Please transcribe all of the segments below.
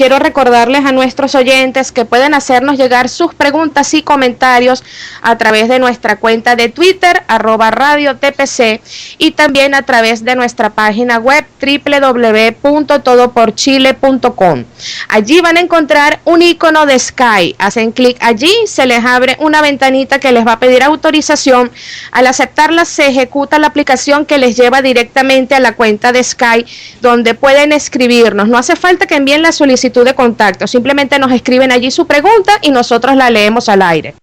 quiero recordarles a nuestros oyentes que pueden hacernos llegar sus preguntas y comentarios a través de nuestra cuenta de Twitter, @radiotpc, y también a través de nuestra página web www.todoporchile.com. Allí van a encontrar un icono de Sky. Hacen clic allí, se les abre una ventanita que les va a pedir autorización. Al aceptarla, se ejecuta la aplicación que les lleva directamente a la cuenta de Sky, donde pueden escribirnos. No hace falta que envíen la solicitud de contacto, simplemente nos escriben allí su pregunta y nosotros la leemos al aire.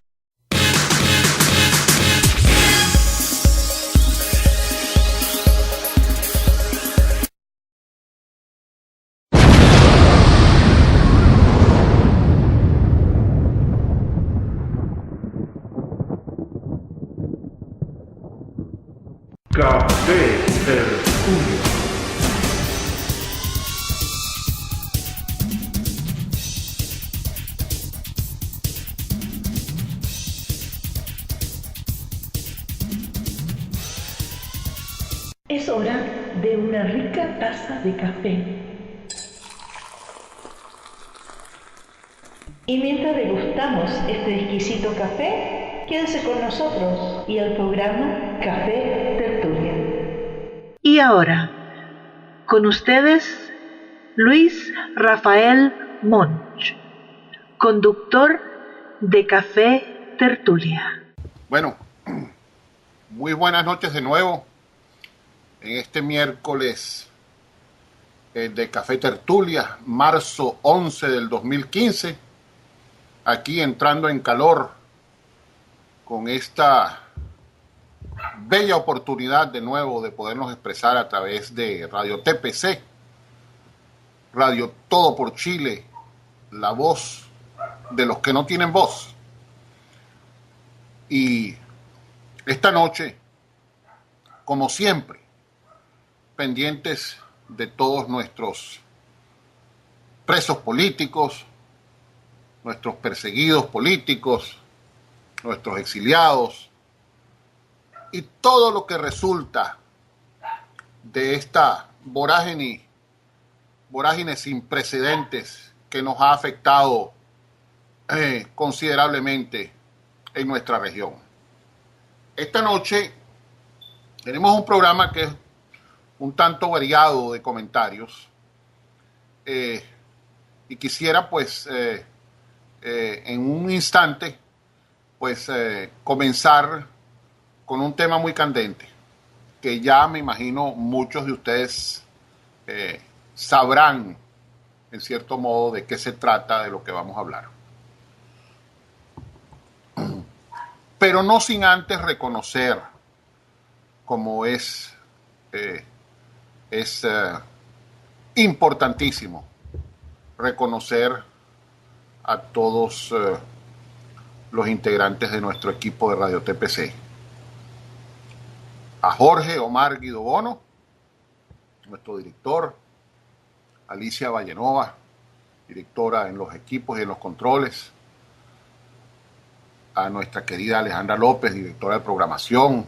Café Tertulia. Es hora de una rica taza de café. Y mientras degustamos este exquisito café, quédese con nosotros y el programa Café Tertulia. Y ahora, con ustedes, Luis Rafael Monch, conductor de Café Tertulia. Bueno, muy buenas noches de nuevo en este miércoles de Café Tertulia, marzo 11 del 2015, aquí entrando en calor con esta bella oportunidad de nuevo de podernos expresar a través de Radio TPC, Radio Todo por Chile, la voz de los que no tienen voz. Y esta noche, como siempre, pendientes de todos nuestros presos políticos, nuestros perseguidos políticos, nuestros exiliados y todo lo que resulta de esta vorágine sin precedentes que nos ha afectado considerablemente en nuestra región. Esta noche tenemos un programa que es un tanto variado de comentarios y quisiera pues en un instante pues comenzar con un tema muy candente que ya me imagino muchos de ustedes sabrán en cierto modo de qué se trata de lo que vamos a hablar, pero no sin antes reconocer como es importantísimo reconocer a todos los integrantes de nuestro equipo de Radio TPC. A Jorge Omar Guido Bono, nuestro director, Alicia Vallenova, directora en los equipos y en los controles, a nuestra querida Alejandra López, directora de programación,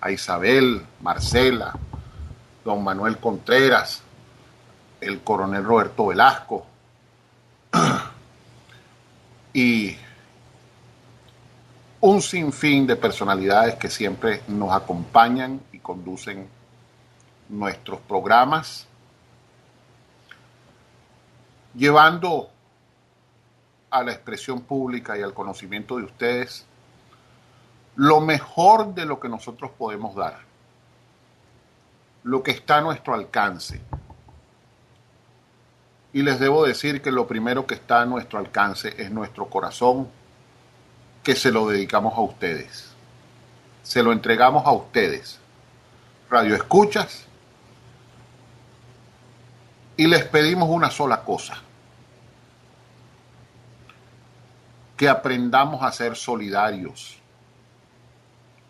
a Isabel, Marcela, don Manuel Contreras, el coronel Roberto Velasco y un sinfín de personalidades que siempre nos acompañan y conducen nuestros programas, llevando a la expresión pública y al conocimiento de ustedes lo mejor de lo que nosotros podemos dar, lo que está a nuestro alcance. Y les debo decir que lo primero que está a nuestro alcance es nuestro corazón, que se lo dedicamos a ustedes. Se lo entregamos a ustedes, Radio Escuchas, y les pedimos una sola cosa: que aprendamos a ser solidarios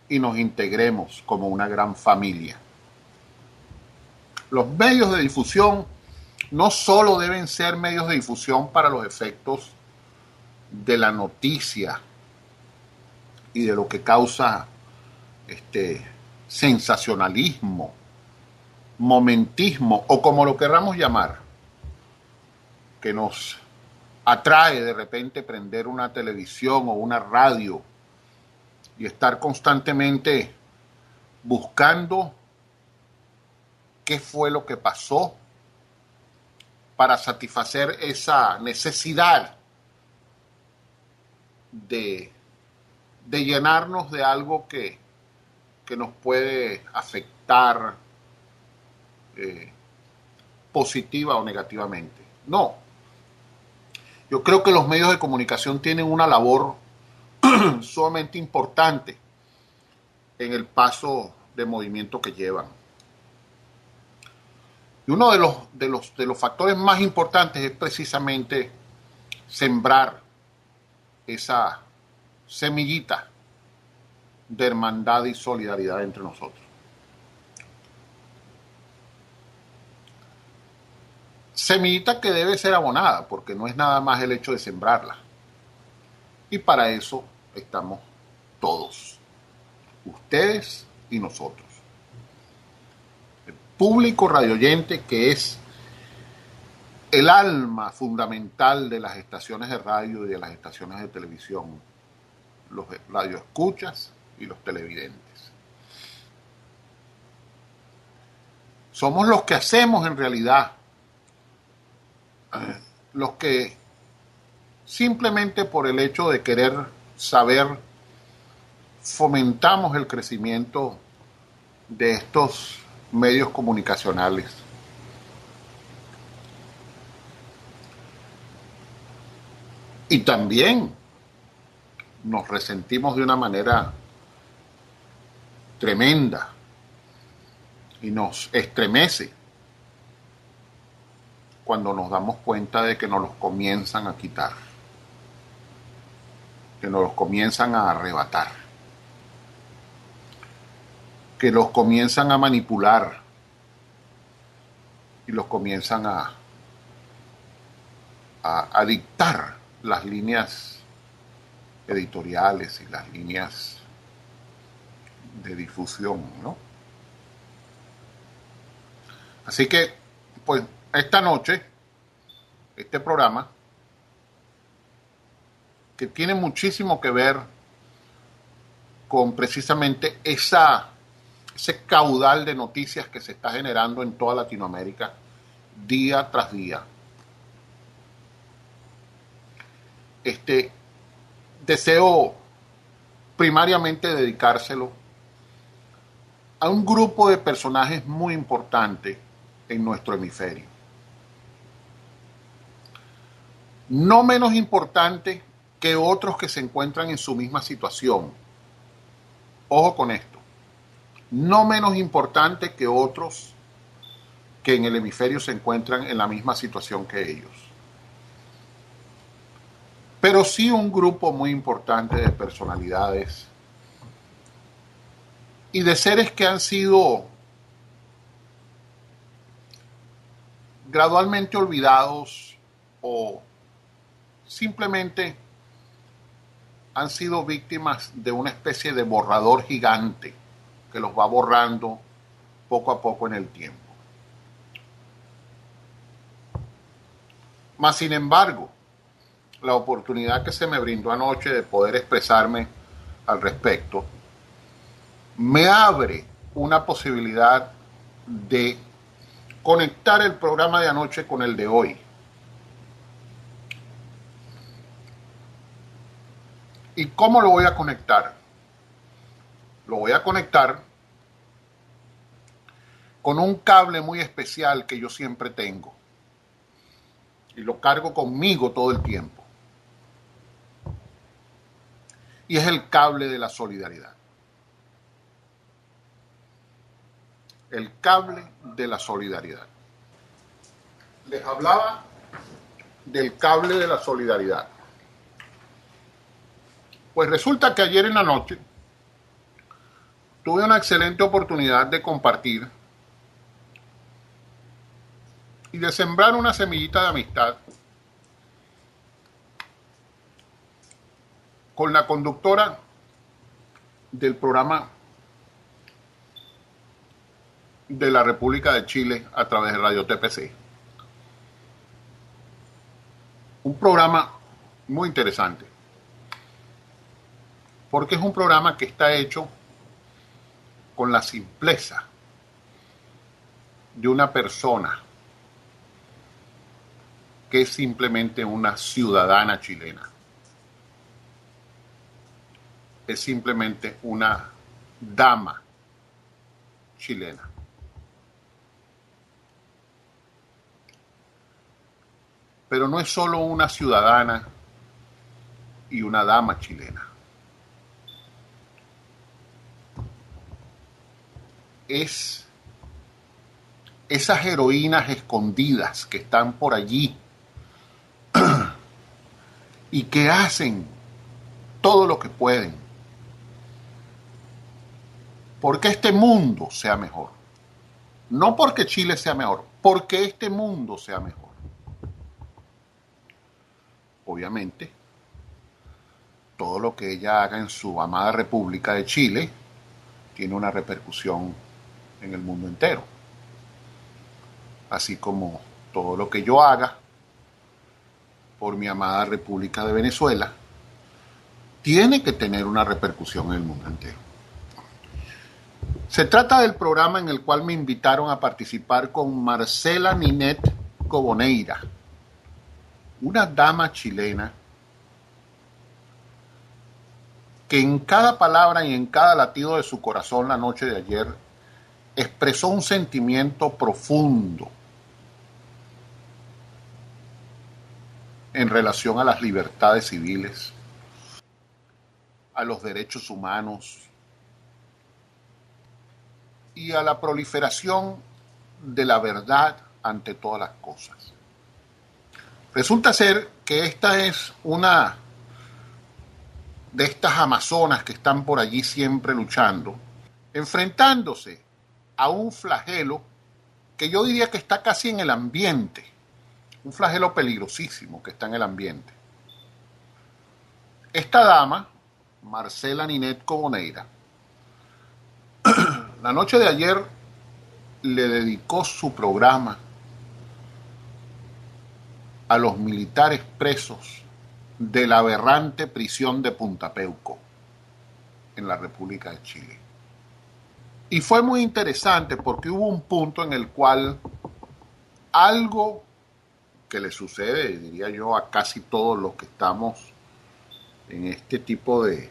y nos integremos como una gran familia. Los medios de difusión no solo deben ser medios de difusión para los efectos de la noticia y de lo que causa sensacionalismo, momentismo o como lo querramos llamar. que nos atrae de repente prender una televisión o una radio y estar constantemente buscando qué fue lo que pasó para satisfacer esa necesidad de llenarnos de algo que nos puede afectar positiva o negativamente. No. Yo creo que los medios de comunicación tienen una labor sumamente importante en el paso de movimiento que llevan. Y uno de los factores más importantes es precisamente sembrar esa semillita de hermandad y solidaridad entre nosotros. Semillita que debe ser abonada, porque no es nada más el hecho de sembrarla. Y para eso estamos todos, ustedes y nosotros. El público radioyente, que es el alma fundamental de las estaciones de radio y de las estaciones de televisión, los radioescuchas y los televidentes. Somos los que hacemos en realidad, los que simplemente por el hecho de querer saber, fomentamos el crecimiento de estos medios comunicacionales. Y también nos resentimos de una manera tremenda y nos estremece cuando nos damos cuenta de que nos los comienzan a quitar, que nos los comienzan a arrebatar, que los comienzan a manipular y los comienzan a dictar las líneas editoriales y las líneas de difusión, ¿no? Así que, pues, esta noche, este programa, que tiene muchísimo que ver con precisamente ese caudal de noticias que se está generando en toda Latinoamérica día tras día. Deseo primariamente dedicárselo a un grupo de personajes muy importantes en nuestro hemisferio. No menos importante que otros que se encuentran en su misma situación. Ojo con esto. No menos importante que otros que en el hemisferio se encuentran en la misma situación que ellos. Pero sí un grupo muy importante de personalidades y de seres que han sido gradualmente olvidados o simplemente han sido víctimas de una especie de borrador gigante que los va borrando poco a poco en el tiempo. Mas, sin embargo, la oportunidad que se me brindó anoche de poder expresarme al respecto me abre una posibilidad de conectar el programa de anoche con el de hoy. ¿Y cómo lo voy a conectar? Lo voy a conectar con un cable muy especial que yo siempre tengo y lo cargo conmigo todo el tiempo. Y es el cable de la solidaridad. El cable de la solidaridad. Les hablaba del cable de la solidaridad. Pues resulta que ayer en la noche tuve una excelente oportunidad de compartir y de sembrar una semillita de amistad con la conductora del programa de la República de Chile a través de Radio TPC. Un programa muy interesante, porque es un programa que está hecho con la simpleza de una persona que es simplemente una ciudadana chilena. Es simplemente una dama chilena. Pero no es solo una ciudadana y una dama chilena. Es esas heroínas escondidas que están por allí y que hacen todo lo que pueden porque este mundo sea mejor. No porque Chile sea mejor, porque este mundo sea mejor. Obviamente, todo lo que ella haga en su amada República de Chile tiene una repercusión en el mundo entero. Así como todo lo que yo haga por mi amada República de Venezuela tiene que tener una repercusión en el mundo entero. Se trata del programa en el cual me invitaron a participar con Marcela Ninette Coboneira, una dama chilena que en cada palabra y en cada latido de su corazón la noche de ayer expresó un sentimiento profundo en relación a las libertades civiles, a los derechos humanos y a la proliferación de la verdad ante todas las cosas. Resulta ser que esta es una de estas amazonas que están por allí siempre luchando, enfrentándose a un flagelo que yo diría que está casi en el ambiente, un flagelo peligrosísimo que está en el ambiente. Esta dama, Marcela Ninette Coboneira, la noche de ayer le dedicó su programa a los militares presos de la aberrante prisión de Punta Peuco, en la República de Chile. Y fue muy interesante porque hubo un punto en el cual algo que le sucede, diría yo, a casi todos los que estamos en este tipo de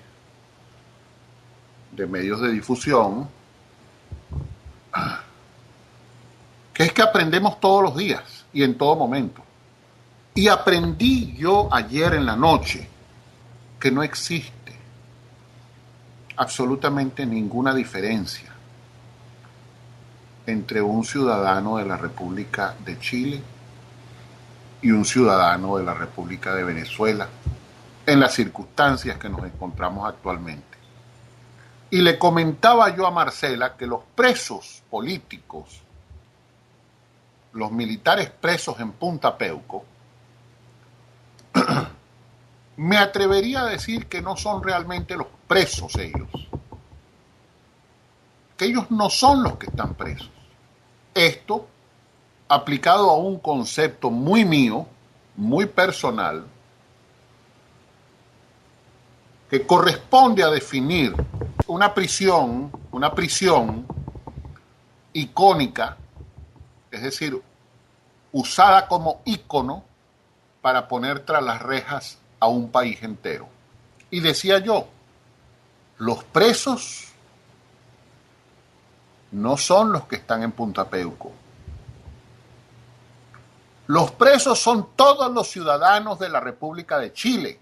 medios de difusión, que es que aprendemos todos los días y en todo momento. Y aprendí yo ayer en la noche que no existe absolutamente ninguna diferencia entre un ciudadano de la República de Chile y un ciudadano de la República de Venezuela en las circunstancias que nos encontramos actualmente. Y le comentaba yo a Marcela que los presos políticos, los militares presos en Punta Peuco, me atrevería a decir que no son realmente los presos ellos, que ellos no son los que están presos. Esto, aplicado a un concepto muy mío, muy personal, que corresponde a definir una prisión icónica, es decir, usada como ícono para poner tras las rejas a un país entero. Y decía yo, los presos no son los que están en Punta Peuco. Los presos son todos los ciudadanos de la República de Chile.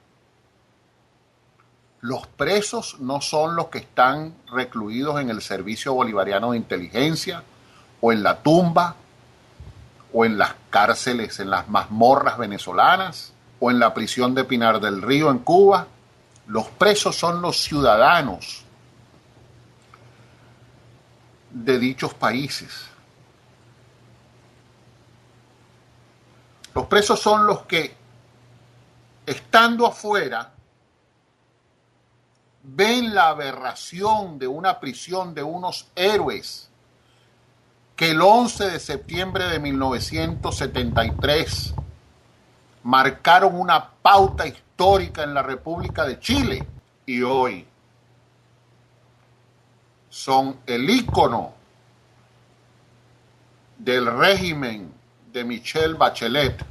Los presos no son los que están recluidos en el Servicio Bolivariano de Inteligencia o en la tumba o en las cárceles, en las mazmorras venezolanas o en la prisión de Pinar del Río en Cuba. Los presos son los ciudadanos de dichos países. Los presos son los que, estando afuera, ven la aberración de una prisión de unos héroes que el 11 de septiembre de 1973 marcaron una pauta histórica en la República de Chile y hoy son el ícono del régimen de Michelle Bachelet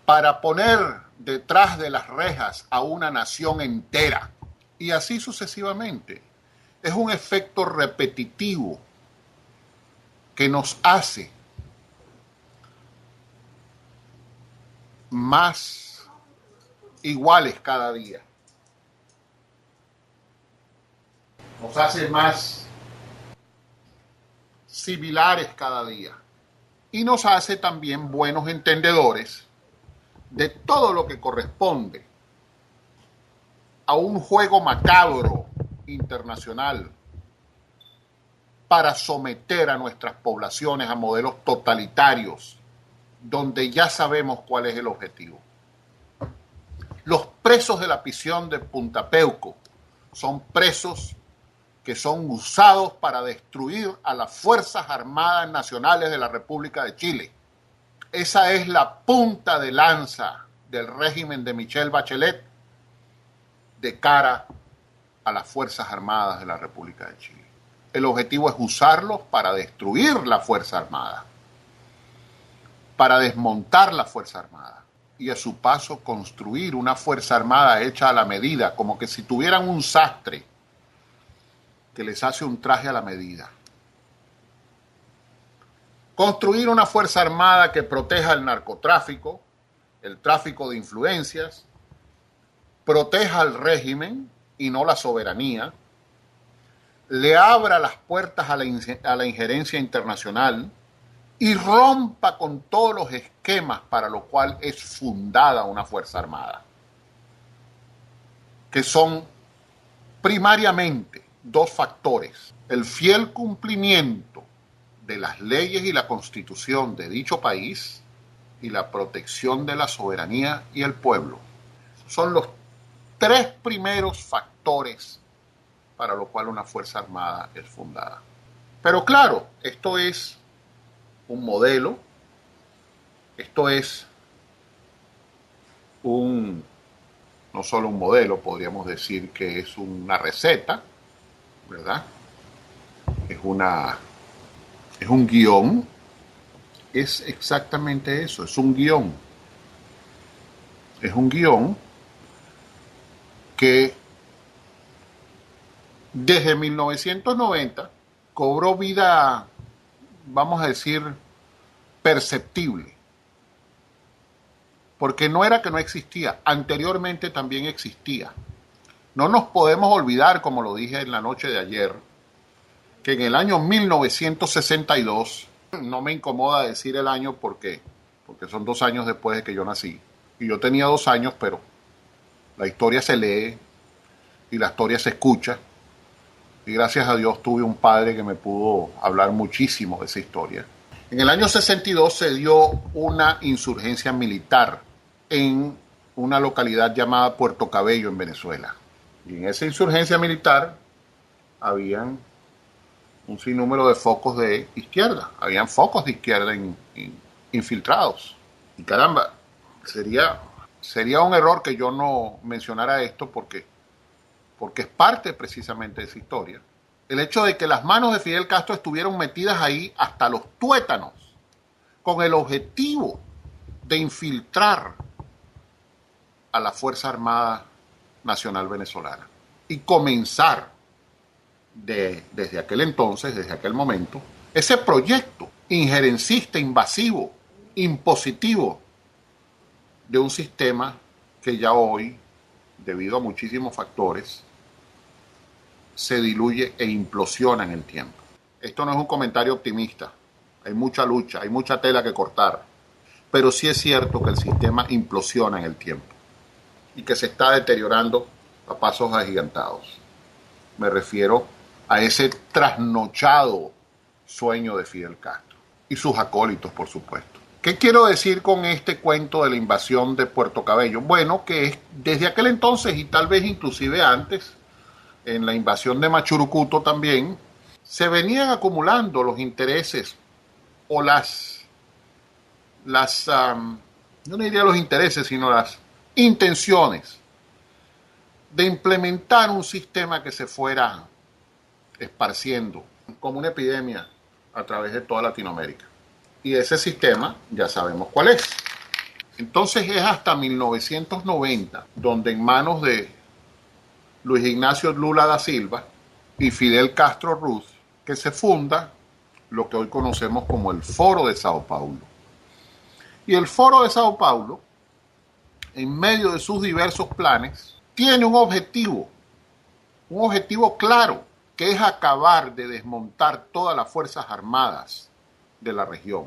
para poner detrás de las rejas a una nación entera y así sucesivamente. Es un efecto repetitivo que nos hace más iguales cada día. Nos hace más similares cada día. Y nos hace también buenos entendedores de todo lo que corresponde a un juego macabro internacional para someter a nuestras poblaciones a modelos totalitarios, donde ya sabemos cuál es el objetivo. Los presos de la prisión de Punta Peuco son presos que son usados para destruir a las Fuerzas Armadas Nacionales de la República de Chile. Esa es la punta de lanza del régimen de Michelle Bachelet de cara a las Fuerzas Armadas de la República de Chile. El objetivo es usarlos para destruir la Fuerza Armada, para desmontar la Fuerza Armada y a su paso construir una Fuerza Armada hecha a la medida, como que si tuvieran un sastre que les hace un traje a la medida. Construir una Fuerza Armada que proteja el narcotráfico, el tráfico de influencias, proteja al régimen y no la soberanía, le abra las puertas a la injerencia internacional y rompa con todos los esquemas para lo cual es fundada una Fuerza Armada, que son primariamente dos factores: el fiel cumplimiento de las leyes y la constitución de dicho país y la protección de la soberanía y el pueblo. Son los tres primeros factores para lo cual una Fuerza Armada es fundada. Pero claro, esto es un modelo, esto es no solo un modelo, podríamos decir que es una receta, ¿verdad? Es un guión, es exactamente eso, es un guión. Es un guión que desde 1990 cobró vida, vamos a decir, perceptible. Porque no era que no existía, anteriormente también existía. No nos podemos olvidar, como lo dije en la noche de ayer, que en el año 1962, no me incomoda decir el año porque son 2 años después de que yo nací, y yo tenía 2 años, pero la historia se lee y la historia se escucha, y gracias a Dios tuve un padre que me pudo hablar muchísimo de esa historia. En el año 62 se dio una insurgencia militar en una localidad llamada Puerto Cabello, en Venezuela. Y en esa insurgencia militar habían un sinnúmero de focos de izquierda. Habían focos de izquierda infiltrados. Y caramba, sería un error que yo no mencionara esto porque es parte precisamente de esa historia. El hecho de que las manos de Fidel Castro estuvieron metidas ahí hasta los tuétanos, con el objetivo de infiltrar a la Fuerza Armada Nacional Venezolana y comenzar desde aquel entonces, desde aquel momento, ese proyecto injerencista, invasivo, impositivo de un sistema que ya hoy, debido a muchísimos factores, se diluye e implosiona en el tiempo. Esto no es un comentario optimista. Hay mucha lucha, hay mucha tela que cortar. Pero sí es cierto que el sistema implosiona en el tiempo y que se está deteriorando a pasos agigantados. Me refiero a ese trasnochado sueño de Fidel Castro y sus acólitos, por supuesto. ¿Qué quiero decir con este cuento de la invasión de Puerto Cabello? Bueno, que desde aquel entonces y tal vez inclusive antes, en la invasión de Machurucuto también, se venían acumulando los intereses o las yo no diría los intereses, sino las intenciones de implementar un sistema que se fuera esparciendo como una epidemia a través de toda Latinoamérica. Y ese sistema ya sabemos cuál es. Entonces es hasta 1990 donde en manos de Luis Ignacio Lula da Silva y Fidel Castro Ruz que se funda lo que hoy conocemos como el Foro de Sao Paulo. Y el Foro de Sao Paulo, en medio de sus diversos planes, tiene un objetivo claro, que es acabar de desmontar todas las fuerzas armadas de la región.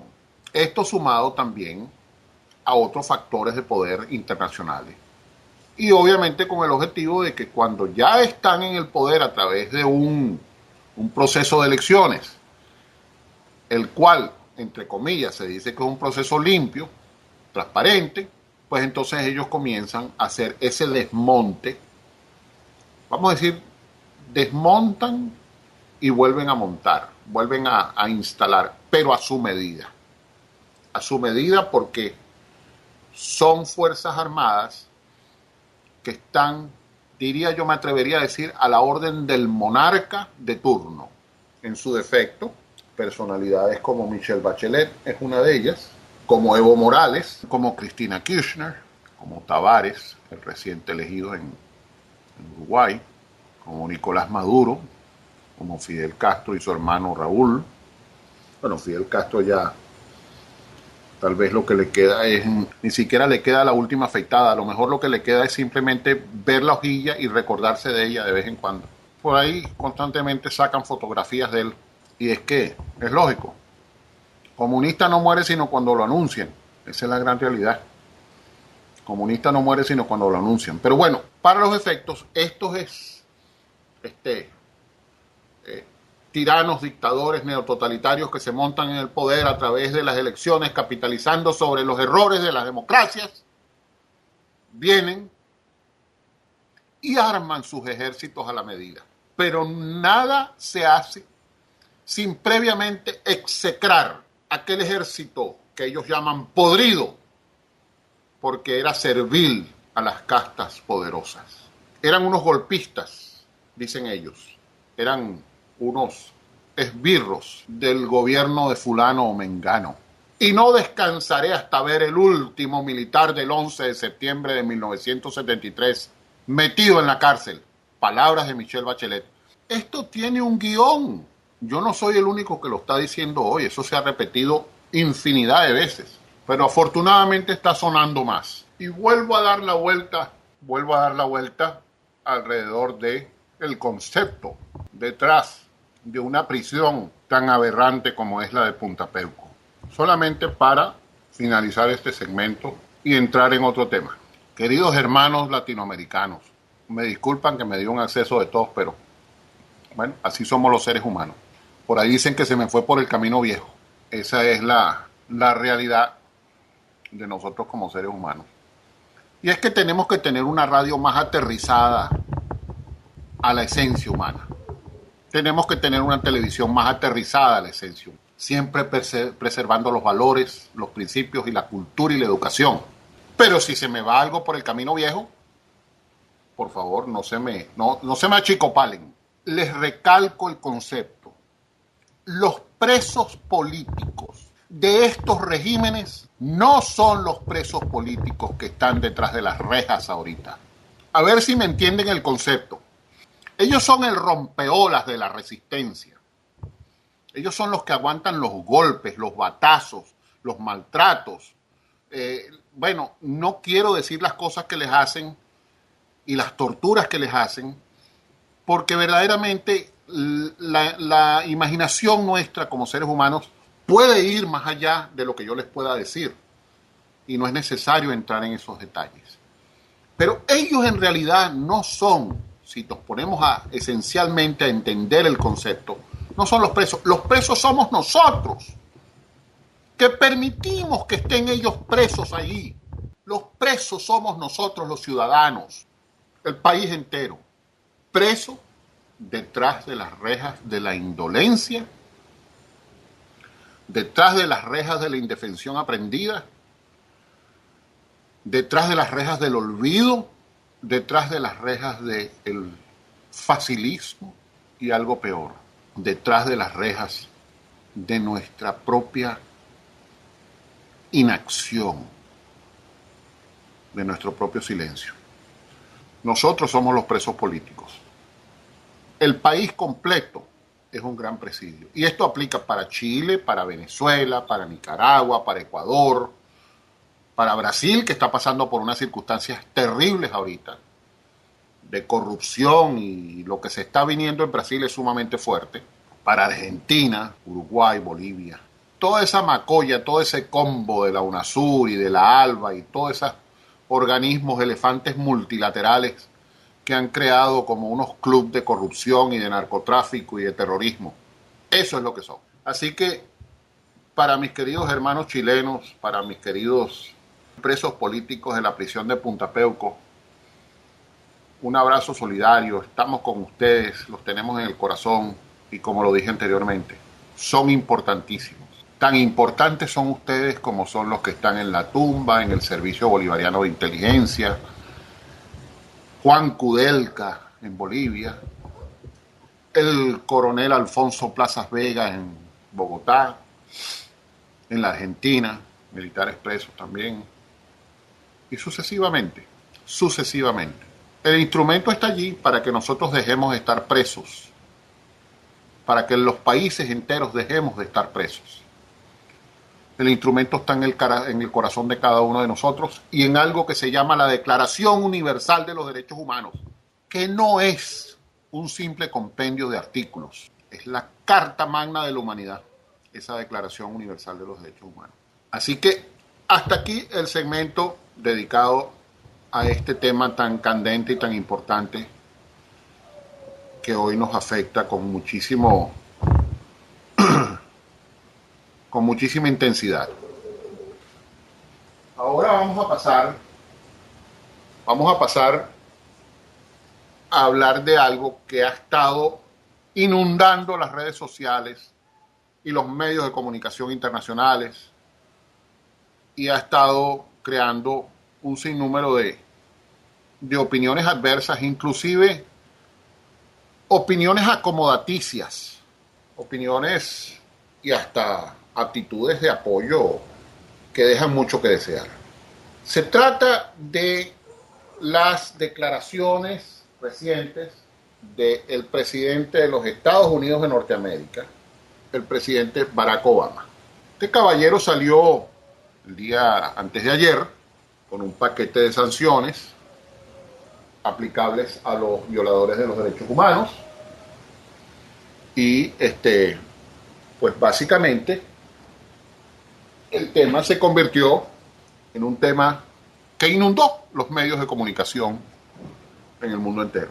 Esto sumado también a otros factores de poder internacionales. Y obviamente con el objetivo de que cuando ya están en el poder a través de un proceso de elecciones, el cual, entre comillas, se dice que es un proceso limpio, transparente, pues entonces ellos comienzan a hacer ese desmonte. Vamos a decir, desmontan y vuelven a montar, vuelven a instalar, pero a su medida. A su medida porque son fuerzas armadas que están, diría yo, me atrevería a decir, a la orden del monarca de turno. En su defecto, personalidades como Michelle Bachelet es una de ellas, como Evo Morales, como Cristina Kirchner, como Tavares, el reciente elegido en Uruguay, como Nicolás Maduro, como Fidel Castro y su hermano Raúl. Bueno, Fidel Castro ya tal vez lo que le queda es, ni siquiera le queda la última afeitada, a lo mejor lo que le queda es simplemente ver la hojilla y recordarse de ella de vez en cuando. Por ahí constantemente sacan fotografías de él, y es que, es lógico, comunista no muere sino cuando lo anuncian, esa es la gran realidad. Comunista no muere sino cuando lo anuncian. Pero bueno, para los efectos, estos es tiranos, dictadores, neototalitarios que se montan en el poder a través de las elecciones, capitalizando sobre los errores de las democracias, vienen y arman sus ejércitos a la medida. Pero nada se hace sin previamente execrar aquel ejército que ellos llaman podrido, porque era servil a las castas poderosas. Eran unos golpistas, dicen ellos. Eran unos esbirros del gobierno de fulano o mengano. Y no descansaré hasta ver el último militar del 11 de septiembre de 1973 metido en la cárcel. Palabras de Michelle Bachelet. Esto tiene un guión. Yo no soy el único que lo está diciendo hoy. Eso se ha repetido infinidad de veces. Pero afortunadamente está sonando más. Y vuelvo a dar la vuelta alrededor de el concepto detrás de una prisión tan aberrante como es la de Punta Peuco. Solamente para finalizar este segmento y entrar en otro tema. Queridos hermanos latinoamericanos, me disculpan que me dio un acceso de tos, pero bueno, así somos los seres humanos. Por ahí dicen que se me fue por el camino viejo. Esa es la realidad de nosotros como seres humanos. Y es que tenemos que tener una radio más aterrizada a la esencia humana. Tenemos que tener una televisión más aterrizada a la esencia humana. Siempre preservando los valores, los principios y la cultura y la educación. Pero si se me va algo por el camino viejo, por favor, no se me achicopalen. Les recalco el concepto. Los presos políticos de estos regímenes no son los presos políticos que están detrás de las rejas ahorita. A ver si me entienden el concepto. Ellos son el rompeolas de la resistencia. Ellos son los que aguantan los golpes, los batazos, los maltratos. Bueno, no quiero decir las cosas que les hacen y las torturas que les hacen, porque verdaderamente la imaginación nuestra como seres humanos puede ir más allá de lo que yo les pueda decir, y no es necesario entrar en esos detalles. Pero ellos en realidad no son, si nos ponemos esencialmente a entender el concepto, no son los presos. Los presos somos nosotros, que permitimos que estén ellos presos allí. Los presos somos nosotros, los ciudadanos, el país entero, preso detrás de las rejas de la indolencia, detrás de las rejas de la indefensión aprendida, detrás de las rejas del olvido, detrás de las rejas del facilismo y algo peor, detrás de las rejas de nuestra propia inacción, de nuestro propio silencio. Nosotros somos los presos políticos. El país completo es un gran presidio. Y esto aplica para Chile, para Venezuela, para Nicaragua, para Ecuador, para Brasil, que está pasando por unas circunstancias terribles ahorita, de corrupción, y lo que se está viniendo en Brasil es sumamente fuerte, para Argentina, Uruguay, Bolivia. Toda esa macolla, todo ese combo de la UNASUR y de la ALBA y todos esos organismos elefantes multilaterales que han creado como unos clubes de corrupción y de narcotráfico y de terrorismo. Eso es lo que son. Así que para mis queridos hermanos chilenos, para mis queridos presos políticos de la prisión de Punta Peuco, un abrazo solidario. Estamos con ustedes, los tenemos en el corazón y, como lo dije anteriormente, son importantísimos. Tan importantes son ustedes como son los que están en la tumba, en el Servicio Bolivariano de Inteligencia, Juan Kudelka en Bolivia, el coronel Alfonso Plazas Vega en Bogotá, en la Argentina, militares presos también, y sucesivamente. El instrumento está allí para que nosotros dejemos de estar presos, para que los países enteros dejemos de estar presos. El instrumento está en el corazón de cada uno de nosotros y en algo que se llama la Declaración Universal de los Derechos Humanos, que no es un simple compendio de artículos, es la Carta Magna de la Humanidad, esa Declaración Universal de los Derechos Humanos. Así que hasta aquí el segmento dedicado a este tema tan candente y tan importante que hoy nos afecta con muchísima intensidad. Ahora vamos a pasar a hablar de algo que ha estado inundando las redes sociales y los medios de comunicación internacionales y ha estado creando un sinnúmero de opiniones adversas, inclusive opiniones acomodaticias, opiniones y hasta actitudes de apoyo que dejan mucho que desear. Se trata de las declaraciones recientes del presidente de los Estados Unidos de Norteamérica, el presidente Barack Obama. Este caballero salió el día antes de ayer con un paquete de sanciones aplicables a los violadores de los derechos humanos y pues básicamente el tema se convirtió en un tema que inundó los medios de comunicación en el mundo entero.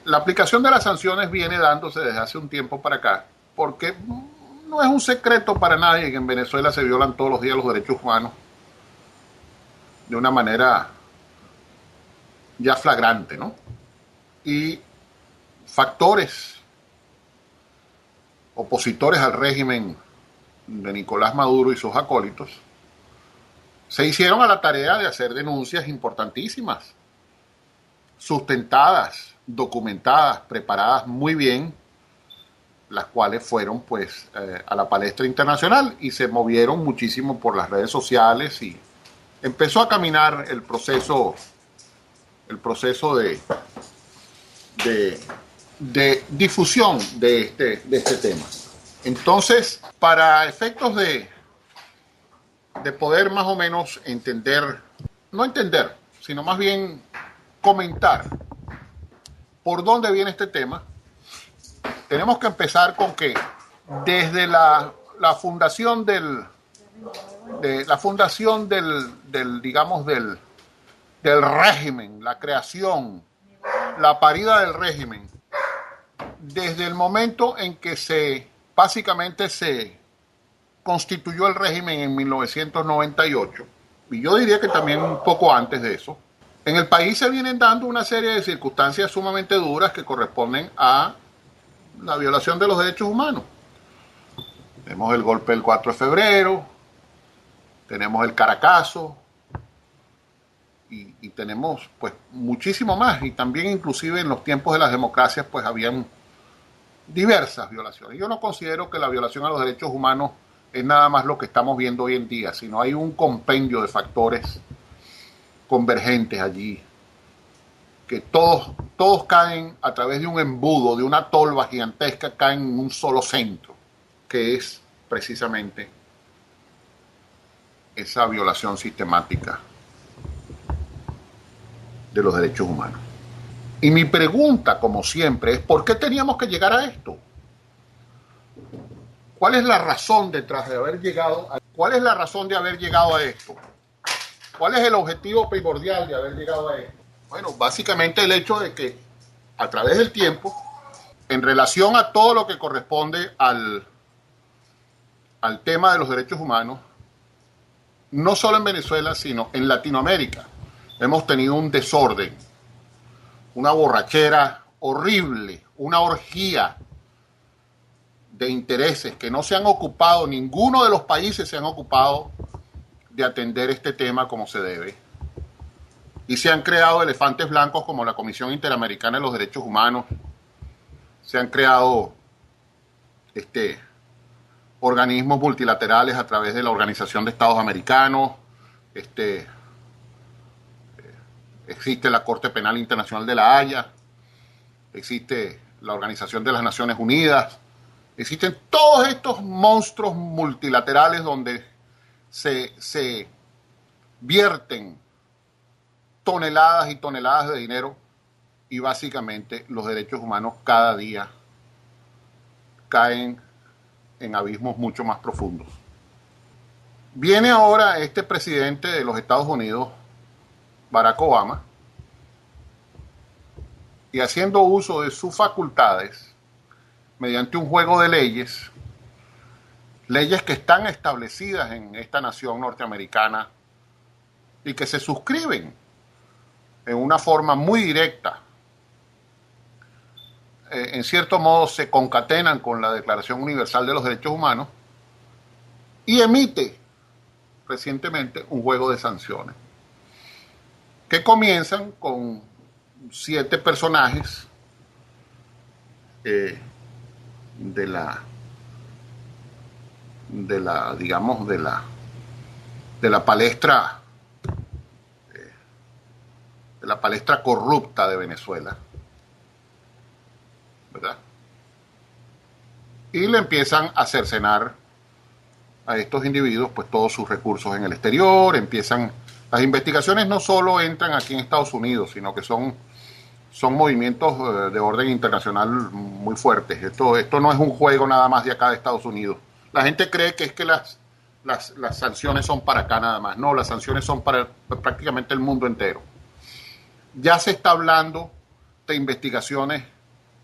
La aplicación de las sanciones viene dándose desde hace un tiempo para acá, porque no es un secreto para nadie que en Venezuela se violan todos los días los derechos humanos de una manera ya flagrante, ¿no? Y factores opositores al régimen de Nicolás Maduro y sus acólitos se hicieron a la tarea de hacer denuncias importantísimas, sustentadas, documentadas, preparadas muy bien, las cuales fueron pues a la palestra internacional y se movieron muchísimo por las redes sociales y empezó a caminar el proceso de difusión de este tema. Entonces, para efectos de poder más o menos no entender, sino más bien comentar por dónde viene este tema, tenemos que empezar con que desde la fundación del régimen, la creación, la parida del régimen, desde el momento en que básicamente se constituyó el régimen en 1998, y yo diría que también un poco antes de eso, en el país se vienen dando una serie de circunstancias sumamente duras que corresponden a la violación de los derechos humanos. Tenemos el golpe del 4 de febrero, tenemos el Caracazo, y tenemos pues muchísimo más, y también inclusive en los tiempos de las democracias pues habían diversas violaciones. Yo no considero que la violación a los derechos humanos es nada más lo que estamos viendo hoy en día, sino hay un compendio de factores convergentes allí, que todos caen a través de un embudo, de una tolva gigantesca, caen en un solo centro, que es precisamente esa violación sistemática de los derechos humanos. Y mi pregunta, como siempre, es ¿por qué teníamos que llegar a esto? ¿Cuál es la razón detrás de haber llegado a, ¿Cuál es la razón de haber llegado a esto? ¿Cuál es el objetivo primordial de haber llegado a esto? Bueno, básicamente el hecho de que a través del tiempo, en relación a todo lo que corresponde al tema de los derechos humanos, no solo en Venezuela, sino en Latinoamérica, hemos tenido un desorden, una borrachera horrible, una orgía de intereses que no se han ocupado, ninguno de los países se han ocupado de atender este tema como se debe. Y se han creado elefantes blancos como la Comisión Interamericana de los Derechos Humanos, se han creado organismos multilaterales a través de la Organización de Estados Americanos, existe la Corte Penal Internacional de la Haya, existe la Organización de las Naciones Unidas, existen todos estos monstruos multilaterales donde se vierten toneladas y toneladas de dinero, y básicamente los derechos humanos cada día caen en abismos mucho más profundos. Viene ahora este presidente de los Estados Unidos, Barack Obama, y haciendo uso de sus facultades, mediante un juego de leyes que están establecidas en esta nación norteamericana y que se suscriben en una forma muy directa, en cierto modo se concatenan con la Declaración Universal de los Derechos Humanos, y emite recientemente un juego de sanciones que comienzan con 7 personajes de la palestra corrupta de Venezuela, ¿verdad? Y le empiezan a cercenar a estos individuos pues todos sus recursos en el exterior. Las investigaciones no solo entran aquí en Estados Unidos, sino que son movimientos de orden internacional muy fuertes. Esto no es un juego nada más de acá de Estados Unidos. La gente cree que es que las sanciones son para acá nada más. No, las sanciones son para prácticamente el mundo entero. Ya se está hablando de investigaciones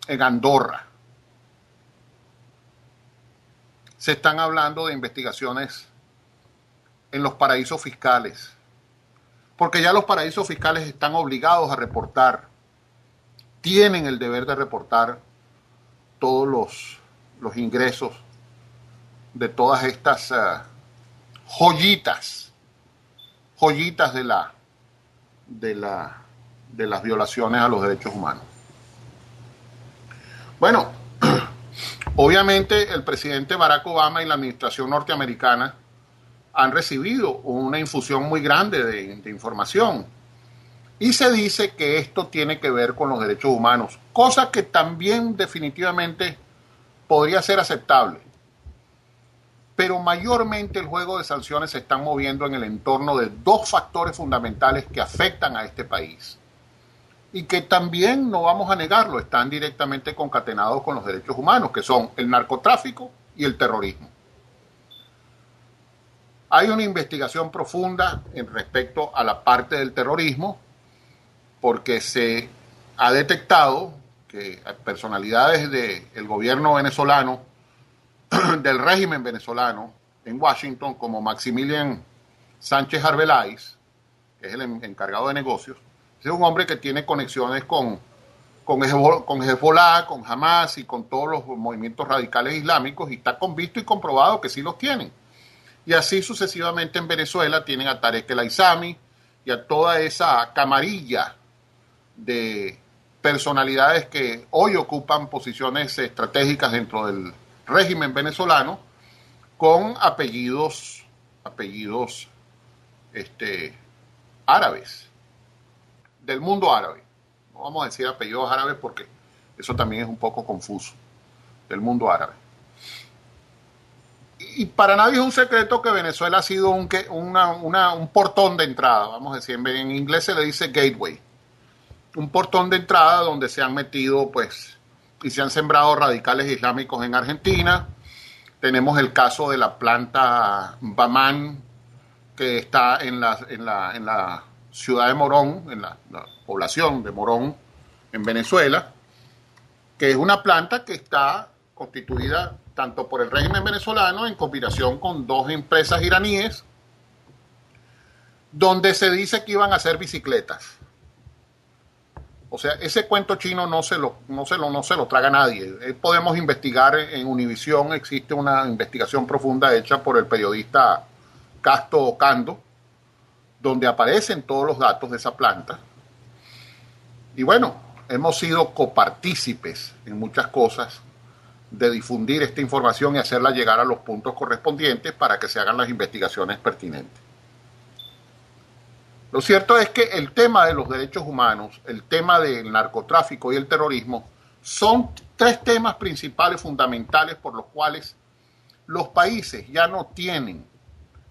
en Andorra. Se están hablando de investigaciones en los paraísos fiscales, porque ya los paraísos fiscales están obligados a reportar, tienen el deber de reportar todos los ingresos de todas estas joyitas de las violaciones a los derechos humanos. Bueno, obviamente el presidente Barack Obama y la administración norteamericana han recibido una infusión muy grande de información, y se dice que esto tiene que ver con los derechos humanos, cosa que también definitivamente podría ser aceptable. Pero mayormente el juego de sanciones se están moviendo en el entorno de 2 factores fundamentales que afectan a este país y que también, no vamos a negarlo, están directamente concatenados con los derechos humanos, que son el narcotráfico y el terrorismo. Hay una investigación profunda en respecto a la parte del terrorismo, porque se ha detectado que personalidades del gobierno venezolano, del régimen venezolano en Washington, como Maximilian Sánchez Arbeláez, que es el encargado de negocios, es un hombre que tiene conexiones con Hezbollah, con Hamas y con todos los movimientos radicales islámicos, y está convisto y comprobado que sí los tienen. Y así sucesivamente en Venezuela tienen a Tarek El Aissami, y a toda esa camarilla de personalidades que hoy ocupan posiciones estratégicas dentro del régimen venezolano con apellidos árabes, del mundo árabe. No vamos a decir apellidos árabes porque eso también es un poco confuso, del mundo árabe. Y para nadie es un secreto que Venezuela ha sido un portón de entrada, vamos a decir, en inglés se le dice gateway, un portón de entrada donde se han metido, pues, y se han sembrado radicales islámicos en Argentina. Tenemos el caso de la planta Bamán, que está en la ciudad de Morón, en la población de Morón, en Venezuela, que es una planta que está constituida tanto por el régimen venezolano en combinación con dos empresas iraníes, donde se dice que iban a hacer bicicletas. O sea, ese cuento chino no se lo traga nadie. Podemos investigar en Univisión, existe una investigación profunda hecha por el periodista Casto Ocando, donde aparecen todos los datos de esa planta. Y bueno, hemos sido copartícipes en muchas cosas de difundir esta información y hacerla llegar a los puntos correspondientes para que se hagan las investigaciones pertinentes. Lo cierto es que el tema de los derechos humanos, el tema del narcotráfico y el terrorismo son tres temas principales, fundamentales, por los cuales los países ya no tienen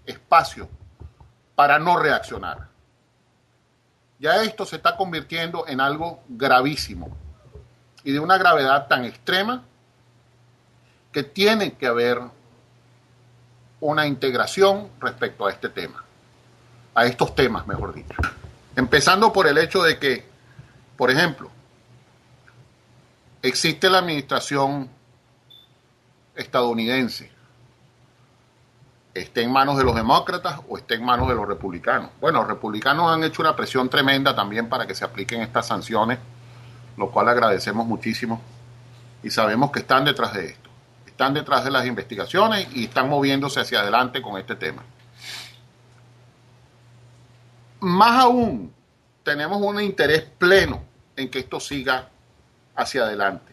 espacio para no reaccionar. Ya esto se está convirtiendo en algo gravísimo y de una gravedad tan extrema que tiene que haber una integración respecto a este tema. A estos temas, mejor dicho. Empezando por el hecho de que, por ejemplo, existe la administración estadounidense, esté en manos de los demócratas o esté en manos de los republicanos. Bueno, los republicanos han hecho una presión tremenda también para que se apliquen estas sanciones, lo cual agradecemos muchísimo y sabemos que están detrás de esto, están detrás de las investigaciones y están moviéndose hacia adelante con este tema. Más aún, tenemos un interés pleno en que esto siga hacia adelante,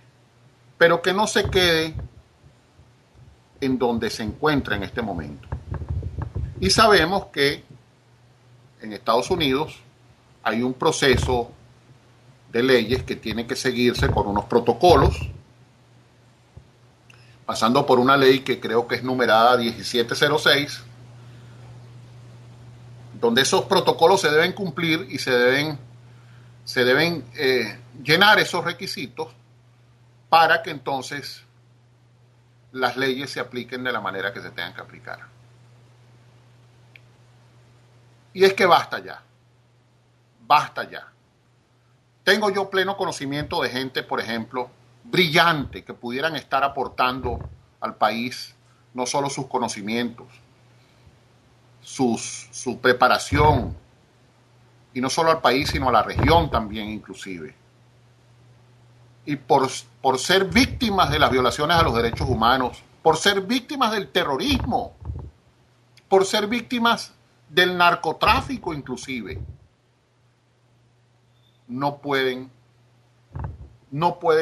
pero que no se quede en donde se encuentra en este momento. Y sabemos que en Estados Unidos hay un proceso de leyes que tiene que seguirse con unos protocolos, pasando por una ley que creo que es numerada 1706, donde esos protocolos se deben cumplir y se deben llenar esos requisitos para que entonces las leyes se apliquen de la manera que se tengan que aplicar. Y es que basta ya, basta ya. Tengo yo pleno conocimiento de gente, por ejemplo, brillante, que pudieran estar aportando al país no solo sus conocimientos, su preparación, y no solo al país, sino a la región también inclusive. Y por ser víctimas de las violaciones a los derechos humanos, por ser víctimas del terrorismo, por ser víctimas del narcotráfico inclusive, no pueden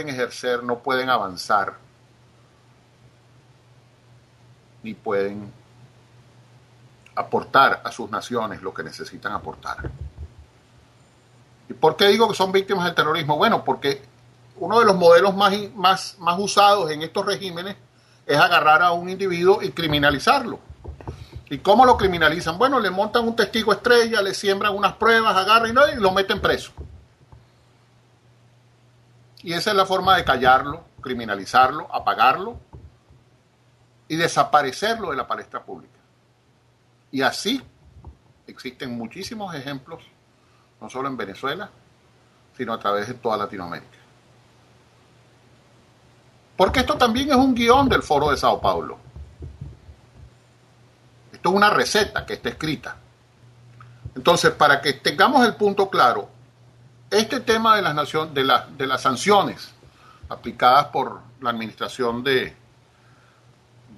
ejercer, no pueden avanzar, ni pueden aportar a sus naciones lo que necesitan aportar. ¿Y por qué digo que son víctimas del terrorismo? Bueno, porque uno de los modelos más usados en estos regímenes es agarrar a un individuo y criminalizarlo. ¿Y cómo lo criminalizan? Bueno, le montan un testigo estrella, le siembran unas pruebas, agarran y lo meten preso. Y esa es la forma de callarlo, criminalizarlo, apagarlo y desaparecerlo de la palestra pública. Y así existen muchísimos ejemplos, no solo en Venezuela, sino a través de toda Latinoamérica. Porque esto también es un guión del Foro de Sao Paulo. Esto es una receta que está escrita. Entonces, para que tengamos el punto claro, este tema de las sanciones aplicadas por la administración de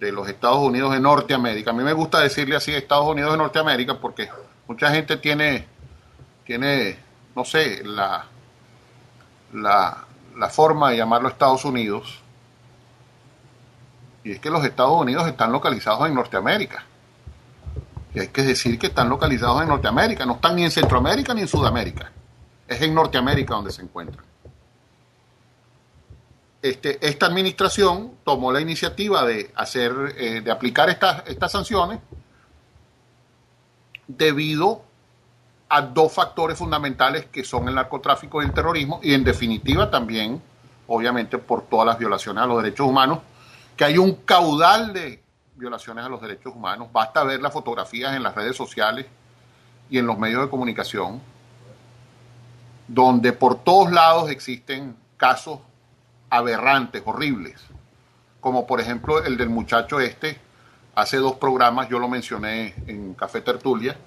los Estados Unidos de Norteamérica, a mí me gusta decirle así Estados Unidos de Norteamérica porque mucha gente tiene tiene, no sé, la forma de llamarlo Estados Unidos, y es que los Estados Unidos están localizados en Norteamérica. Y hay que decir que están localizados en Norteamérica, no están ni en Centroamérica ni en Sudamérica. Es en Norteamérica donde se encuentran. Esta administración tomó la iniciativa de de aplicar estas sanciones debido a dos factores fundamentales que son el narcotráfico y el terrorismo, y en definitiva también, obviamente, por todas las violaciones a los derechos humanos, que hay un caudal de violaciones a los derechos humanos. Basta ver las fotografías en las redes sociales y en los medios de comunicación, donde por todos lados existen casos aberrantes, horribles, como por ejemplo el del muchacho hace 2 programas yo lo mencioné en Café Tertulia,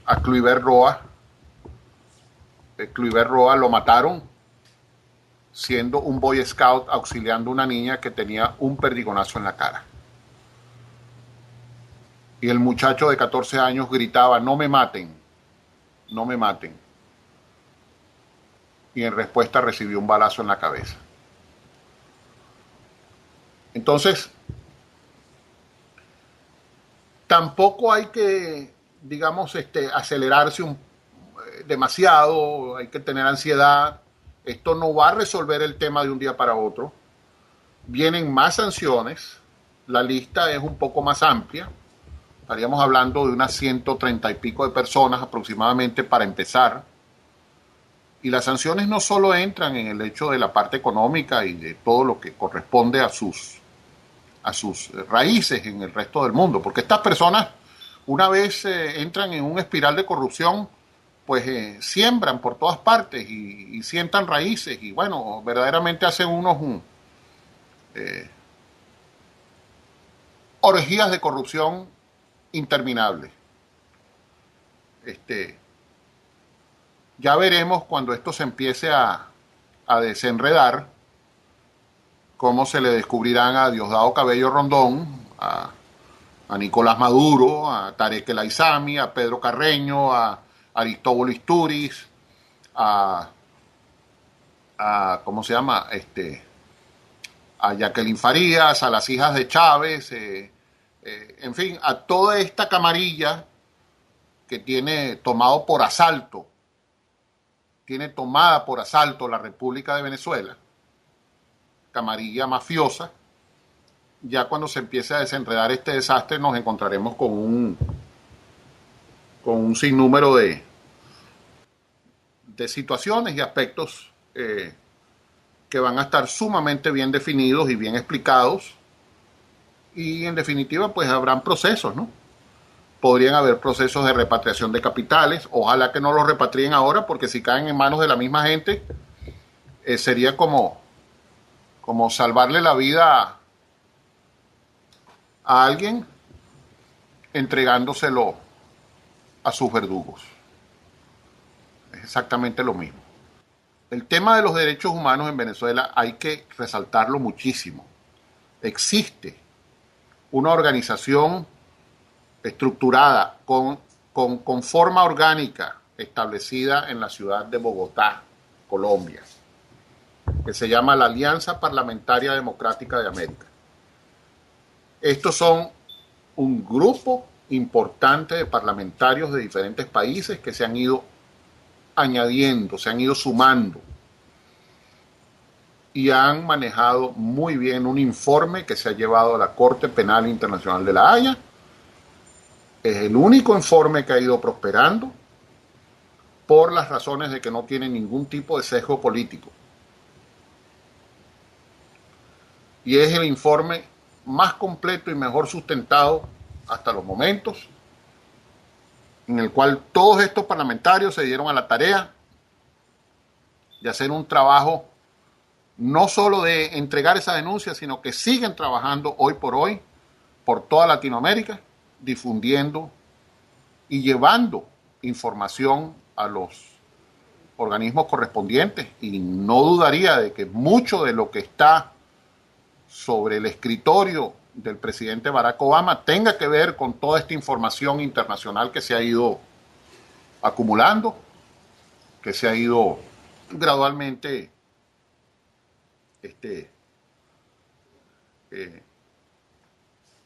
a Kluivert Roa. Kluivert Roa lo mataron siendo un Boy Scout auxiliando a una niña que tenía un perdigonazo en la cara. Y el muchacho de 14 años gritaba: no me maten, no me maten. Y en respuesta recibió un balazo en la cabeza. Entonces, tampoco hay que, digamos, acelerarse demasiado, hay que tener ansiedad. Esto no va a resolver el tema de un día para otro. Vienen más sanciones, la lista es un poco más amplia. Estaríamos hablando de unas 130 y pico de personas aproximadamente para empezar. Y las sanciones no solo entran en el hecho de la parte económica y de todo lo que corresponde a sus raíces en el resto del mundo, porque estas personas, una vez entran en un espiral de corrupción, pues siembran por todas partes y sientan raíces, y bueno, verdaderamente hacen unos orgías de corrupción interminables. Ya veremos cuando esto se empiece a desenredar, cómo se le descubrirán a Diosdado Cabello Rondón, a Nicolás Maduro, a Tarek El Aizami, a Pedro Carreño, a Aristóbulo Istúriz, a ¿cómo se llama? A Jacqueline Farías, a las hijas de Chávez, en fin, a toda esta camarilla que tiene tomada por asalto la República de Venezuela, camarilla mafiosa. Ya cuando se empiece a desenredar este desastre nos encontraremos con un sinnúmero de situaciones y aspectos que van a estar sumamente bien definidos y bien explicados, y en definitiva pues habrán procesos, ¿no? Podrían haber procesos de repatriación de capitales, ojalá que no los repatrien ahora, porque si caen en manos de la misma gente sería como salvarle la vida a alguien entregándoselo a sus verdugos. Es exactamente lo mismo. El tema de los derechos humanos en Venezuela hay que resaltarlo muchísimo. Existe una organización estructurada con forma orgánica establecida en la ciudad de Bogotá, Colombia, que se llama la Alianza Parlamentaria Democrática de América. Estos son un grupo importante de parlamentarios de diferentes países que se han ido añadiendo, se han ido sumando y han manejado muy bien un informe que se ha llevado a la Corte Penal Internacional de La Haya. Es el único informe que ha ido prosperando por las razones de que no tiene ningún tipo de sesgo político. Y es el informe más completo y mejor sustentado hasta los momentos, en el cual todos estos parlamentarios se dieron a la tarea de hacer un trabajo no solo de entregar esa denuncia, sino que siguen trabajando hoy por hoy por toda Latinoamérica, difundiendo y llevando información a los organismos correspondientes, y no dudaría de que mucho de lo que está sobre el escritorio del presidente Barack Obama tenga que ver con toda esta información internacional que se ha ido acumulando que se ha ido gradualmente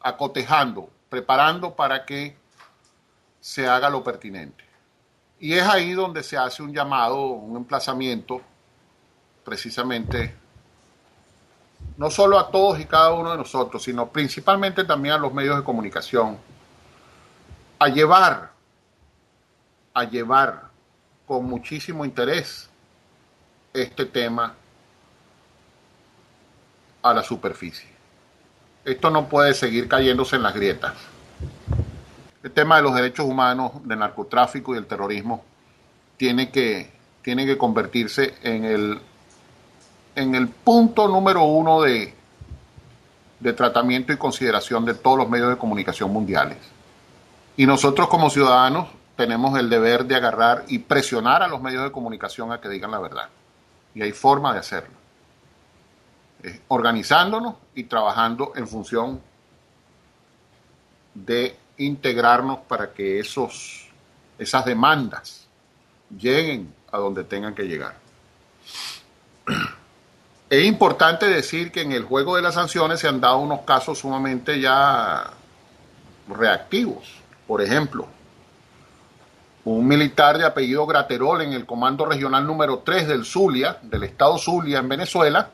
acotejando, preparando para que se haga lo pertinente. Y es ahí donde se hace un llamado, un emplazamiento, precisamente, no solo a todos y cada uno de nosotros, sino principalmente también a los medios de comunicación, a llevar con muchísimo interés este tema a la superficie. Esto no puede seguir cayéndose en las grietas. El tema de los derechos humanos, del narcotráfico y el terrorismo tiene que convertirse en el punto número uno de tratamiento y consideración de todos los medios de comunicación mundiales. Y nosotros como ciudadanos tenemos el deber de agarrar y presionar a los medios de comunicación a que digan la verdad. Y hay forma de hacerlo. Organizándonos y trabajando en función de integrarnos para que esas demandas lleguen a donde tengan que llegar. Es importante decir que en el juego de las sanciones se han dado unos casos sumamente ya reactivos. Por ejemplo, un militar de apellido Graterol en el Comando Regional número 3 del Zulia, del estado Zulia en Venezuela,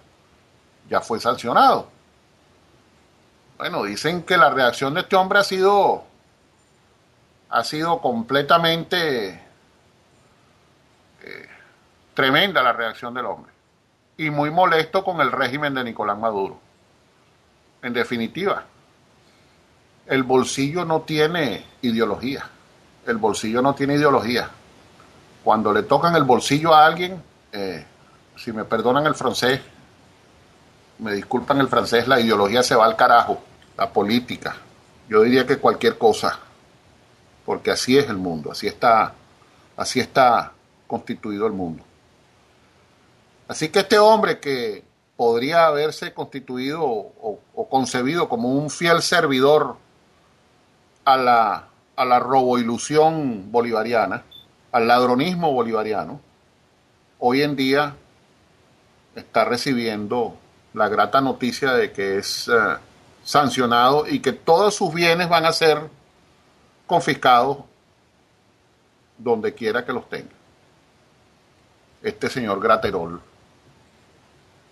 ya fue sancionado. Bueno, dicen que la reacción de este hombre ha sido completamente tremenda, la reacción del hombre, y muy molesto con el régimen de Nicolás Maduro. En definitiva, el bolsillo no tiene ideología. El bolsillo no tiene ideología. Cuando le tocan el bolsillo a alguien, si me perdonan el francés, me disculpan el francés, la ideología se va al carajo, la política. Yo diría que cualquier cosa, porque así es el mundo, así está constituido el mundo. Así que este hombre que podría haberse constituido o concebido como un fiel servidor a la roboilusión bolivariana, al ladronismo bolivariano, hoy en día está recibiendo la grata noticia de que es sancionado y que todos sus bienes van a ser confiscados donde quiera que los tenga. Este señor Graterol,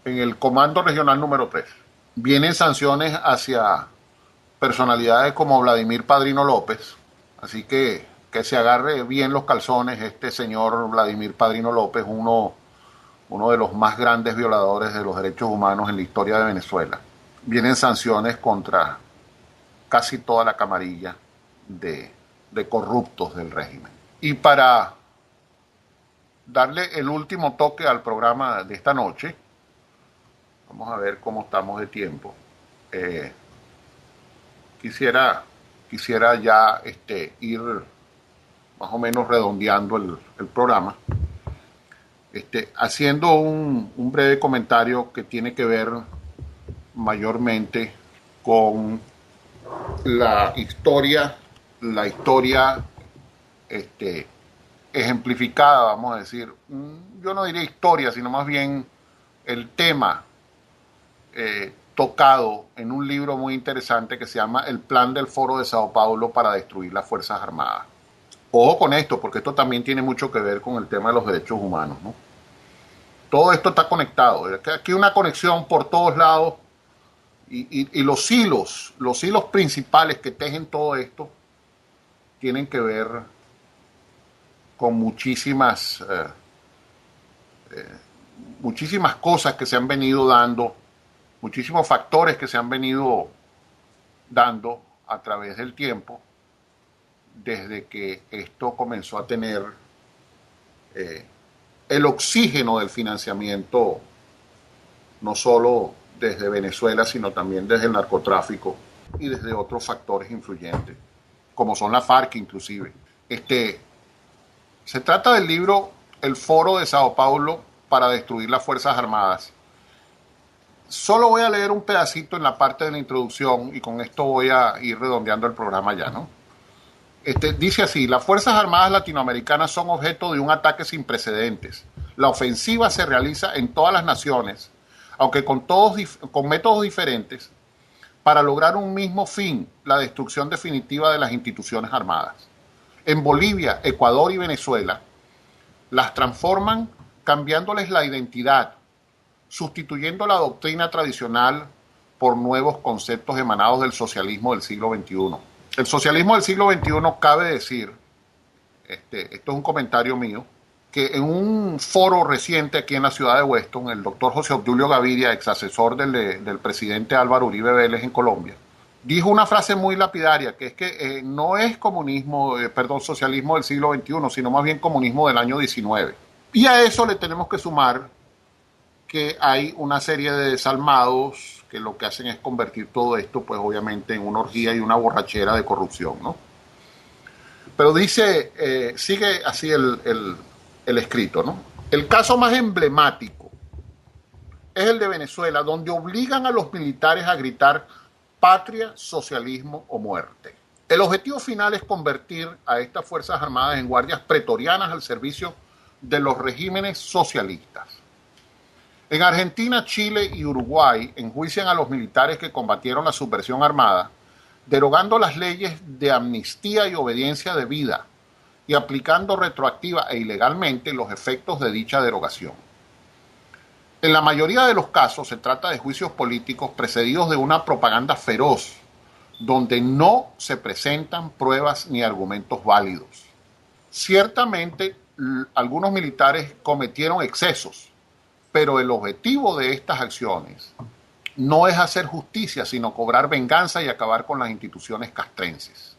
en el Comando Regional número 3, vienen sanciones hacia personalidades como Vladimir Padrino López, así que se agarre bien los calzones este señor Vladimir Padrino López, uno de los más grandes violadores de los derechos humanos en la historia de Venezuela. Vienen sanciones contra casi toda la camarilla de corruptos del régimen. Y para darle el último toque al programa de esta noche, vamos a ver cómo estamos de tiempo. Quisiera ya ir más o menos redondeando el programa, haciendo un breve comentario que tiene que ver mayormente con la historia ejemplificada, vamos a decir, yo no diría historia, sino más bien el tema tocado en un libro muy interesante que se llama El Plan del Foro de Sao Paulo para destruir las Fuerzas Armadas. Ojo con esto, porque esto también tiene mucho que ver con el tema de los derechos humanos, ¿no? Todo esto está conectado. Aquí hay una conexión por todos lados y los hilos principales que tejen todo esto tienen que ver con muchísimas cosas que se han venido dando, muchísimos factores que se han venido dando a través del tiempo, desde que esto comenzó a tener el oxígeno del financiamiento, no solo desde Venezuela, sino también desde el narcotráfico y desde otros factores influyentes, como son la FARC inclusive. Se trata del libro El Foro de Sao Paulo para destruir las Fuerzas Armadas. Solo voy a leer un pedacito en la parte de la introducción y con esto voy a ir redondeando el programa ya, ¿no? Dice así: las Fuerzas Armadas latinoamericanas son objeto de un ataque sin precedentes. La ofensiva se realiza en todas las naciones, aunque con métodos diferentes, para lograr un mismo fin: la destrucción definitiva de las instituciones armadas. En Bolivia, Ecuador y Venezuela, las transforman cambiándoles la identidad, sustituyendo la doctrina tradicional por nuevos conceptos emanados del socialismo del siglo XXI. El socialismo del siglo XXI, cabe decir, esto es un comentario mío, que en un foro reciente aquí en la ciudad de Weston, el doctor José Obdulio Gaviria, ex asesor del presidente Álvaro Uribe Vélez en Colombia, dijo una frase muy lapidaria, que es que no es socialismo del siglo XXI, sino más bien comunismo del año XIX. Y a eso le tenemos que sumar que hay una serie de desalmados que lo que hacen es convertir todo esto, pues obviamente, en una orgía y una borrachera de corrupción, ¿no? Pero dice, sigue así el escrito, ¿no? El caso más emblemático es el de Venezuela, donde obligan a los militares a gritar patria, socialismo o muerte. El objetivo final es convertir a estas Fuerzas Armadas en guardias pretorianas al servicio de los regímenes socialistas. En Argentina, Chile y Uruguay enjuician a los militares que combatieron la subversión armada, derogando las leyes de amnistía y obediencia debida y aplicando retroactiva e ilegalmente los efectos de dicha derogación. En la mayoría de los casos se trata de juicios políticos precedidos de una propaganda feroz, donde no se presentan pruebas ni argumentos válidos. Ciertamente, algunos militares cometieron excesos, pero el objetivo de estas acciones no es hacer justicia, sino cobrar venganza y acabar con las instituciones castrenses.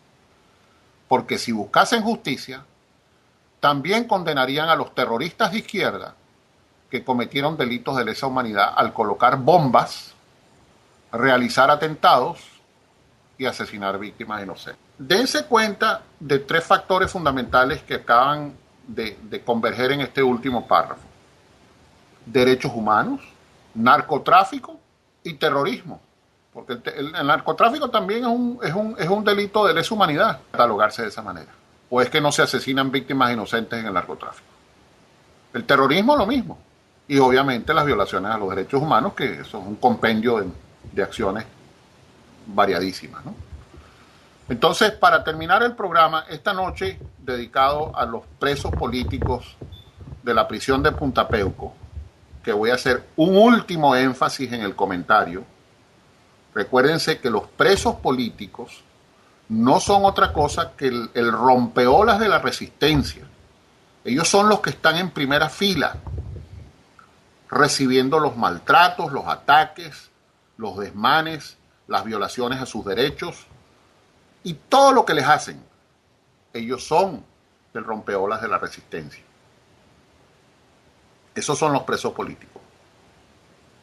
Porque si buscasen justicia, también condenarían a los terroristas de izquierda que cometieron delitos de lesa humanidad al colocar bombas, realizar atentados y asesinar víctimas inocentes. Dense cuenta de tres factores fundamentales que acaban de converger en este último párrafo: derechos humanos, narcotráfico y terrorismo. Porque el narcotráfico también es un delito de lesa humanidad, catalogarse de esa manera. ¿O es que no se asesinan víctimas inocentes en el narcotráfico? El terrorismo lo mismo. Y obviamente las violaciones a los derechos humanos, que son un compendio de acciones variadísimas, ¿no? Entonces, para terminar el programa, esta noche, dedicado a los presos políticos de la prisión de Punta Peuco, que voy a hacer un último énfasis en el comentario. Recuérdense que los presos políticos no son otra cosa que el rompeolas de la resistencia. Ellos son los que están en primera fila, recibiendo los maltratos, los ataques, los desmanes, las violaciones a sus derechos y todo lo que les hacen. Ellos son el rompeolas de la resistencia. Esos son los presos políticos.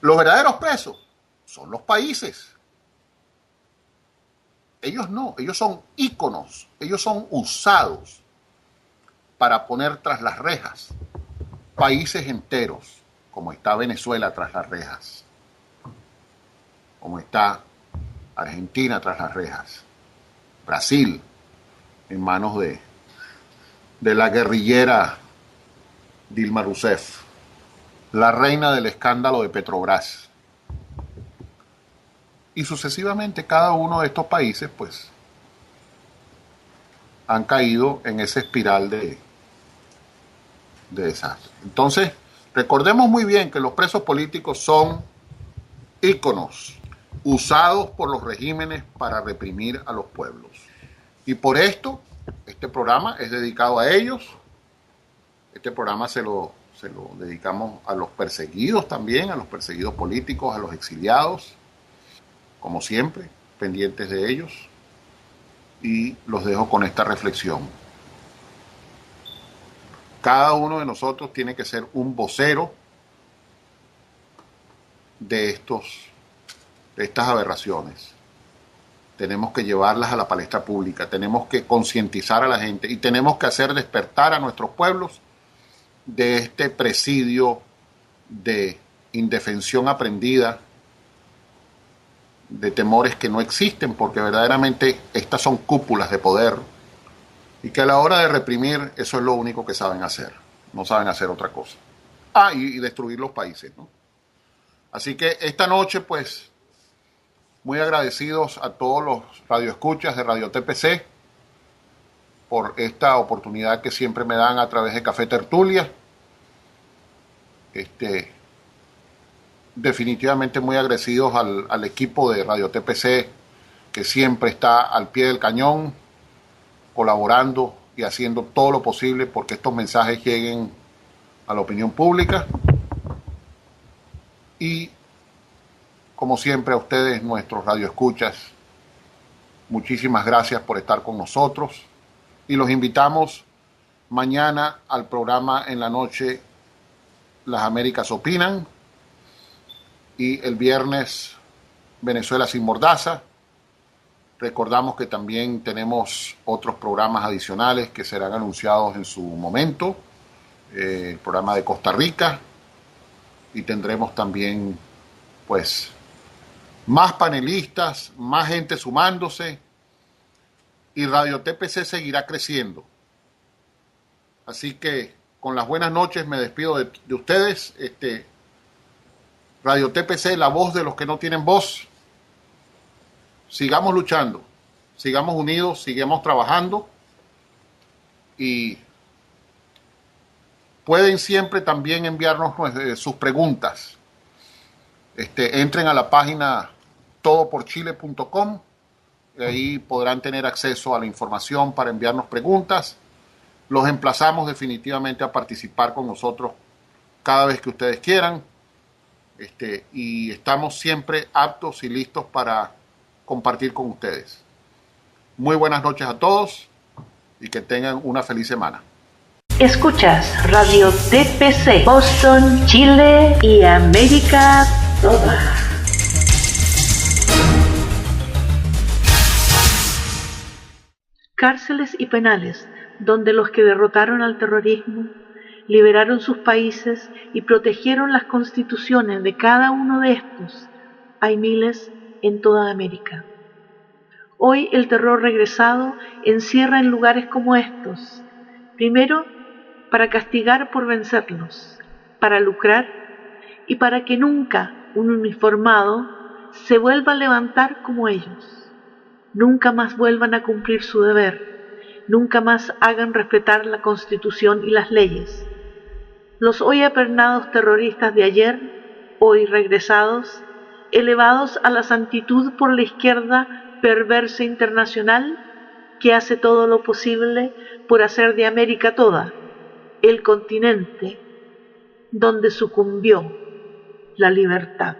Los verdaderos presos son los países. Ellos no, ellos son íconos, ellos son usados para poner tras las rejas países enteros, como está Venezuela tras las rejas, como está Argentina tras las rejas, Brasil en manos de la guerrillera Dilma Rousseff, la reina del escándalo de Petrobras. Y sucesivamente cada uno de estos países pues han caído en esa espiral de desastre. Entonces, recordemos muy bien que los presos políticos son íconos usados por los regímenes para reprimir a los pueblos. Y por esto, este programa es dedicado a ellos. Este programa se lo dedicamos a los perseguidos también, a los perseguidos políticos, a los exiliados, como siempre, pendientes de ellos. Y los dejo con esta reflexión. Cada uno de nosotros tiene que ser un vocero de estas aberraciones. Tenemos que llevarlas a la palestra pública, tenemos que concientizar a la gente y tenemos que hacer despertar a nuestros pueblos de este presidio de indefensión aprendida, de temores que no existen, porque verdaderamente estas son cúpulas de poder y que a la hora de reprimir eso es lo único que saben hacer, no saben hacer otra cosa. Y destruir los países, ¿no? Así que esta noche, pues, muy agradecidos a todos los radioescuchas de Radio TPC por esta oportunidad que siempre me dan a través de Café Tertulia. Definitivamente muy agradecidos al equipo de Radio TPC, que siempre está al pie del cañón, colaborando y haciendo todo lo posible porque estos mensajes lleguen a la opinión pública. Y como siempre a ustedes, nuestros radioescuchas, muchísimas gracias por estar con nosotros y los invitamos mañana al programa en la noche Las Américas Opinan, y el viernes Venezuela sin Mordaza. Recordamos que también tenemos otros programas adicionales que serán anunciados en su momento, el programa de Costa Rica, y tendremos también pues más panelistas, más gente sumándose, y Radio TPC seguirá creciendo. Así que con las buenas noches me despido de ustedes. Radio TPC, la voz de los que no tienen voz. Sigamos luchando, sigamos unidos, sigamos trabajando, y pueden siempre también enviarnos sus preguntas. Entren a la página todoporchile.com, y ahí podrán tener acceso a la información para enviarnos preguntas. Los emplazamos definitivamente a participar con nosotros cada vez que ustedes quieran, y estamos siempre aptos y listos para compartir con ustedes. Muy buenas noches a todos y que tengan una feliz semana. Escuchas Radio TPC, Boston, Chile y América toda. Cárceles y penales donde los que derrotaron al terrorismo, liberaron sus países y protegieron las constituciones de cada uno de estos, hay miles en toda América. Hoy el terror regresado encierra en lugares como estos, primero para castigar por vencerlos, para lucrar y para que nunca un uniformado se vuelva a levantar como ellos, nunca más vuelvan a cumplir su deber, nunca más hagan respetar la Constitución y las leyes. Los hoy apernados terroristas de ayer, hoy regresados, elevados a la santitud por la izquierda perversa internacional que hace todo lo posible por hacer de América toda el continente donde sucumbió la libertad.